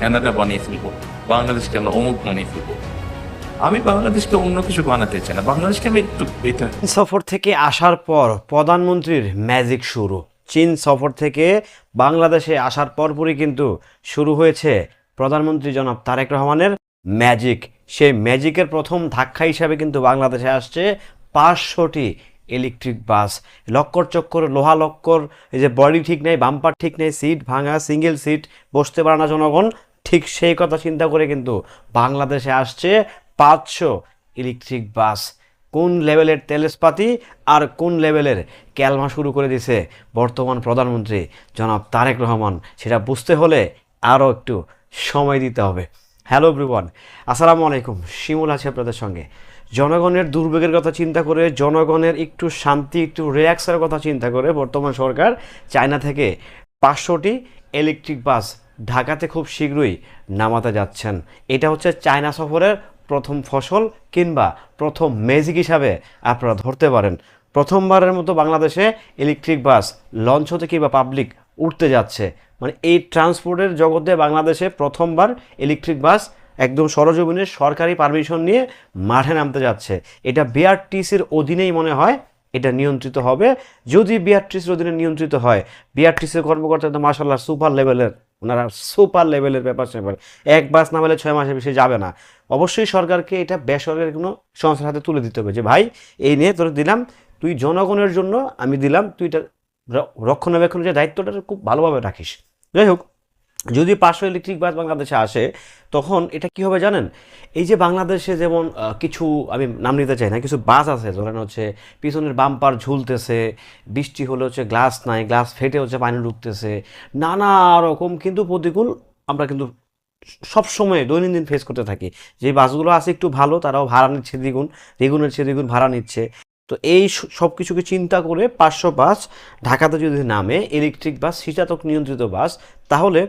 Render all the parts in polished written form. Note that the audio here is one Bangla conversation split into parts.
কানাডা বানিয়ে ফেলবো, বাংলাদেশকে আমরা অমুক বানিয়ে ফেলবো। আমি বাংলাদেশকে অন্য কিছু বানাতে চাই না, বাংলাদেশকে আমি একটু এটা সফর থেকে আসার পর প্রধানমন্ত্রীর ম্যাজিক শুরু। চীন সফর থেকে বাংলাদেশে আসার পরপরই কিন্তু শুরু হয়েছে প্রধানমন্ত্রী জনাব তারেক রহমানের ম্যাজিক। সেই ম্যাজিকের প্রথম ধাক্কা হিসাবে কিন্তু বাংলাদেশে আসছে 500টি ইলেকট্রিক বাস। লক্কর চক্কর লোহা লক্কর, এই যে বডি ঠিক নেই, বাম্পার ঠিক নেই, সিট ভাঙা, সিঙ্গেল সিট, বসতে পারে না জনগণ, ঠিক সেই কথা চিন্তা করে কিন্তু বাংলাদেশে আসছে 500 ইলেকট্রিক বাস। কোন লেভেলের তেলস্পাতি আর কোন লেভেলের ক্যালমা শুরু করে দিছে বর্তমান প্রধানমন্ত্রী জনাব তারেক রহমান, সেটা বুঝতে হলে আরও একটু সময় দিতে হবে। হ্যালো এভরিওয়ান, আসসালামু আলাইকুম। শিমুল আছে আপনাদের সঙ্গে। জনগণের দুর্ভোগের কথা চিন্তা করে, জনগণের একটু শান্তি, একটু রিল্যাক্সের কথা চিন্তা করে বর্তমান সরকার চায়না থেকে 500টি ইলেকট্রিক বাস ঢাকাতে খুব শীঘ্রই নামাতে যাচ্ছেন। এটা হচ্ছে চায়না সফরের প্রথম ফসল কিংবা প্রথম ম্যাজিক হিসাবে আপনারা ধরতে পারেন। প্রথমবারের মতো বাংলাদেশে ইলেকট্রিক বাস লঞ্চ হতে কিংবা পাবলিক উঠতে যাচ্ছে। মানে এই ট্রান্সপোর্টের জগতে বাংলাদেশে প্রথমবার ইলেকট্রিক বাস একদম সরজমিনে সরকারি পারমিশন নিয়ে মাঠে নামতে যাচ্ছে। এটা বিআরটিসির অধীনেই মনে হয় এটা নিয়ন্ত্রিত হবে। যদি বিআরটিসির অধীনে নিয়ন্ত্রিত হয়, বিআরটিসির কর্মকর্তা তো মাশাআল্লাহ সুপার লেভেলের, ওনারা সুপার লেভেলের ব্যাপার স্যাপার। এক বাস নামালে 6 মাসের বেশি যাবে না। অবশ্যই সরকারকে এটা বেসরকারি কোনো সংস্থার হাতে তুলে দিতে হবে যে ভাই এই নিয়ে তোর দিলাম, তুই জনগণের জন্য আমি দিলাম, তুই এটা রক্ষণাবেক্ষণের যে দায়িত্বটা খুব ভালোভাবে রাখিস। যাই হোক, যদি 500 ইলেকট্রিক বাস বাংলাদেশে আসে তখন এটা কি হবে জানেন? এই যে বাংলাদেশে যেমন কিছু, আমি নাম নিতে চাই না, কিছু বাস আছে ধরেন হচ্ছে পিছনের বাম্পার ঝুলতেছে, বৃষ্টি হলে হচ্ছে গ্লাস নাই, গ্লাস ফেটে হচ্ছে পানি ঢুকতেছে, নানা রকম কিন্তু প্রতিকূল আমরা কিন্তু সবসময় দৈনন্দিন ফেস করতে থাকি। যে বাসগুলো আছে একটু ভালো, তারাও ভাড়া নিচ্ছে দ্বিগুণ, দ্বিগুণের চেয়ে দ্বিগুণ ভাড়া নিচ্ছে। তো এই সব কিছুকে চিন্তা করে 500 বাস ঢাকাতে যদি নামে ইলেকট্রিক বাস, শীতাতপ নিয়ন্ত্রিত বাস, তাহলে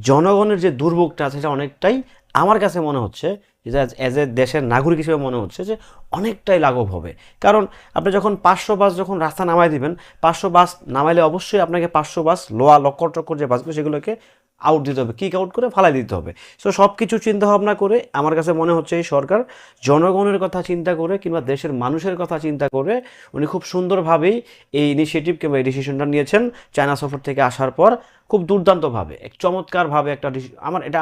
জনগণের যে দুর্ভোগটা আছে সেটা অনেকটাই, আমার কাছে মনে হচ্ছে যে অ্যাজ এ দেশের নাগরিক হিসেবে মনে হচ্ছে যে অনেকটাই লাঘব হবে। কারণ আপনি যখন 500 বাস যখন রাস্তা নামাই দিবেন, 500 বাস নামাইলে অবশ্যই আপনাকে 500 বাস লোয়া লক্কর টক্কর যে বাসগুলো সেগুলোকে আউট দিতে হবে, কিক আউট করে ফালাই দিতে হবে। সো সব কিছু চিন্তাভাবনা করে আমার কাছে মনে হচ্ছে এই সরকার জনগণের কথা চিন্তা করে কিংবা দেশের মানুষের কথা চিন্তা করে উনি খুব সুন্দরভাবেই এই ইনিশিয়েটিভ কিংবা এই ডিসিশনটা নিয়েছেন। চায়না সফর থেকে আসার পর খুব দুর্দান্তভাবে, এক চমৎকারভাবে একটা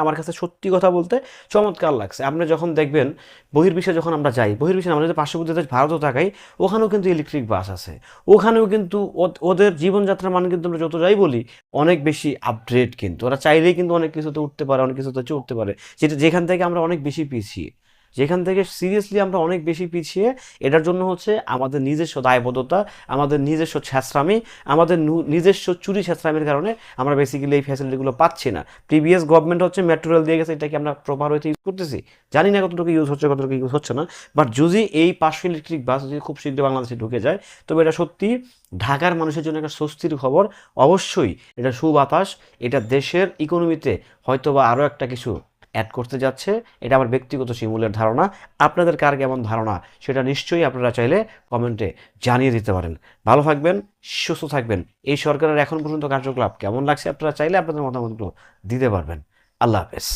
আমার কাছে সত্যি কথা বলতে চমৎকার লাগছে। আপনি যখন দেখবেন বহির্বিশ্বে যখন আমরা যাই, বহির্বিশ্বে আমরা যদি পার্শ্ববর্তী দেশ ভারতও তাকাই, ওখানেও কিন্তু ইলেকট্রিক বাস আছে, ওখানেও কিন্তু ওদের জীবনযাত্রার মান কিন্তু আমরা যত যাই বলি অনেক বেশি আপডেট। কিন্তু ওরা চাইলেই কিন্তু অনেক কিছুতে উঠতে পারে, অনেক কিছুতে উঠতে পারে, যেখান থেকে আমরা অনেক বেশি পিছিয়ে, যেখান থেকে সিরিয়াসলি আমরা অনেক বেশি পিছিয়ে। এটার জন্য হচ্ছে আমাদের নিজস্ব দায়বদ্ধতা, আমাদের নিজস্ব ছ্যাঁচড়ামি, আমাদের নিজস্ব চুরি ছ্যাঁচড়ামির কারণে আমরা বেসিক্যালি এই ফ্যাসিলিটিগুলো পাচ্ছি না। প্রিভিয়াস গভর্নমেন্ট হচ্ছে মেট্রো রেল দিয়ে গেছে, এটাকে আমরা প্রপার হইতে ইউজ করতেছি, জানি না কতটুকু ইউজ হচ্ছে কতটুকু ইউজ হচ্ছে না। বাট যদি এই 500 ইলেকট্রিক বাস যদি খুব শীঘ্রই বাংলাদেশে ঢুকে যায়, তবে এটা সত্যি ঢাকার মানুষের জন্য একটা স্বস্তির খবর। অবশ্যই এটা সুবাতাস, এটা দেশের ইকোনমিতে হয়তো বা আরও একটা কিছু অ্যাড করতে যাচ্ছে। এটা আমার ব্যক্তিগত শিমুলের ধারণা। আপনাদের কার কেমন ধারণা সেটা নিশ্চয়ই আপনারা চাইলে কমেন্টে জানিয়ে দিতে পারেন। ভালো থাকবেন, সুস্থ থাকবেন। এই সরকারের এখন পর্যন্ত কার্যকলাপ কেমন লাগছে আপনারা চাইলে আপনাদের মতামতগুলো দিতে পারবেন। আল্লাহ হাফেজ।